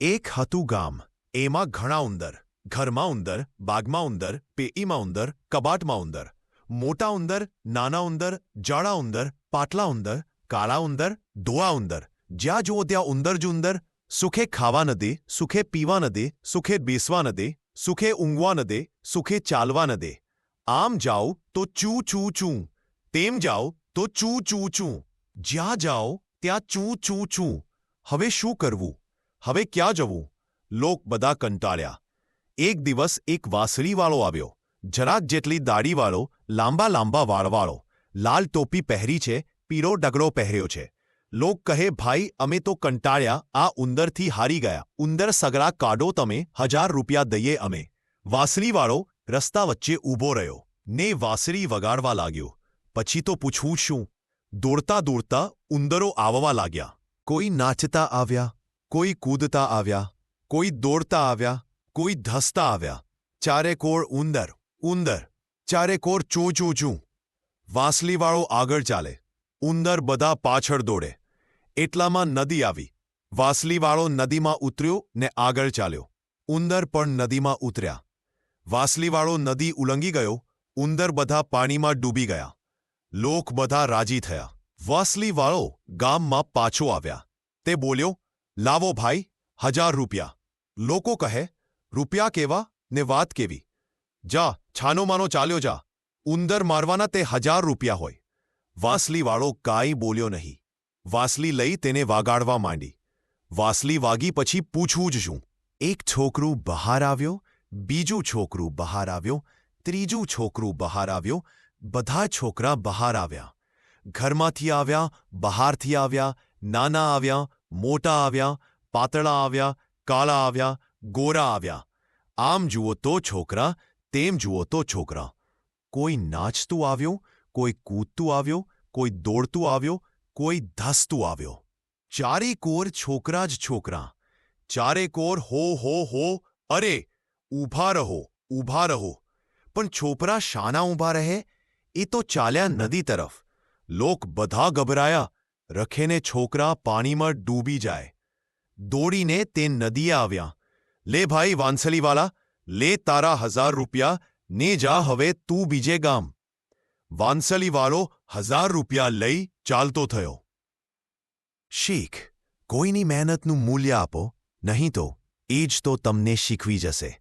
એક હતું ગામ. એમાં ઘણા ઉંદર. ઘરમાં ઉંદર, બાગમાં ઉંદર, પેટીમાં ઉંદર, કબાટમાં ઉંદર. મોટા ઉંદર, નાના ઉંદર, જાડા ઉંદર, પાટલા ઉંદર, કાળા ઉંદર, ધોળા ઉંદર. જ્યાં જુઓ ત્યાં ઉંદર જ ઉંદર. સુખે ખાવા ન દે, સુખે પીવા ન દે, સુખે બેસવા ન દે, સુખે ઊંઘવા ન દે, સુખે ચાલવા ન દે. આમ જાઓ તો ચૂ ચૂ ચૂ, તેમ જાઓ તો ચૂ ચૂ ચૂ. જ્યાં જાઓ ત્યાં ચૂ ચૂ ચૂ. હવે શું કરવું? હવે ક્યાં જવું? લોક બધા કંટાળ્યા. એક દિવસ એક વાંસળીવાળો આવ્યો. જરાક જેટલી દાઢીવાળો, લાંબા લાંબા વાળવાળો, લાલ ટોપી પહેરી છે, પીળો ડગલો પહેર્યો છે. લોક કહે, ભાઈ, અમે તો કંટાળ્યા, આ ઉંદરથી હારી ગયા. ઉંદર સગડા કાઢો, તમે 1000 રૂપિયા દઈએ અમે. વાંસળીવાળો રસ્તા વચ્ચે ઊભો રહ્યો ને વાંસળી વગાડવા લાગ્યો. પછી તો પૂછવું શું? દોડતા દોડતા ઉંદરો આવવા લાગ્યા. કોઈ નાચતા આવ્યા, કોઈ કૂદતા આવ્યા, કોઈ દોડતા આવ્યા, કોઈ ધસતા આવ્યા. ચારેકોર ઉંદર, ઉંદર, ચારેકોર ચૂં ચૂં ચૂં. વાંસળીવાળો આગળ ચાલે, ઉંદર બધા પાછળ દોડે. એટલામાં નદી આવી. વાંસળીવાળો નદીમાં ઉતર્યો ને આગળ ચાલ્યો. ઉંદર પણ નદીમાં ઉતર્યા. વાંસળીવાળો નદી ઉલંઘી ગયો. ઉંદર બધા પાણીમાં ડૂબી ગયા. લોક બધા રાજી થયા. વાંસળીવાળો ગામમાં પાછો આવ્યા. તે બોલ્યો, લાવો ભાઈ, 1000 રૂપિયા. લોકો કહે, રૂપિયા કેવા ને વાત કેવી? જા, છાનો માનો ચાલ્યો જા. ઉંદર મારવાના તે 1000 રૂપિયા હોય. વાંસળીવાળો કાંઈ બોલ્યો નહીં. વાંસળી લઈ તેને વાગાડવા માંડી. વાંસળી વાગી પછી પૂછવું જ શું? એક છોકરું બહાર આવ્યો, બીજું છોકરું બહાર આવ્યો, ત્રીજું છોકરું બહાર આવ્યો. બધા છોકરા બહાર આવ્યા. ઘરમાંથી આવ્યા, બહારથી આવ્યા, નાના આવ્યા, મોટા આવ્યા, પાતળા આવ્યા, કાળા આવ્યા, ગોરા આવ્યા. આમ જુઓ તો છોકરા, તેમ જુઓ તો છોકરા. કોઈ નાચતું આવ્યું, કોઈ કૂદતું આવ્યો, કોઈ દોડતું આવ્યો, કોઈ ધસતું આવ્યો. ચારેકોર છોકરા જ છોકરા. ચારેકોર હો હો હો. અરે, ઊભા રહો, ઊભા રહો. પણ છોકરા શાના ઊભા રહે? એ તો ચાલ્યા નદી તરફ. લોક બધા ગભરાયા. રખેને છોકરા પાણીમાં ડૂબી જાય. દોડીને તે નદીએ આવ્યા. લે ભાઈ વાંસળીવાલા, લે તારા 1000 રૂપિયા ને જા હવે તું બીજે ગામ. વાંસળીવાળો 1000 રૂપિયા લઈ ચાલતો થયો. શીખ: કોઈની મહેનતનું મૂલ્ય આપો, નહીં તો એ જ તો તમને શીખવી જશે.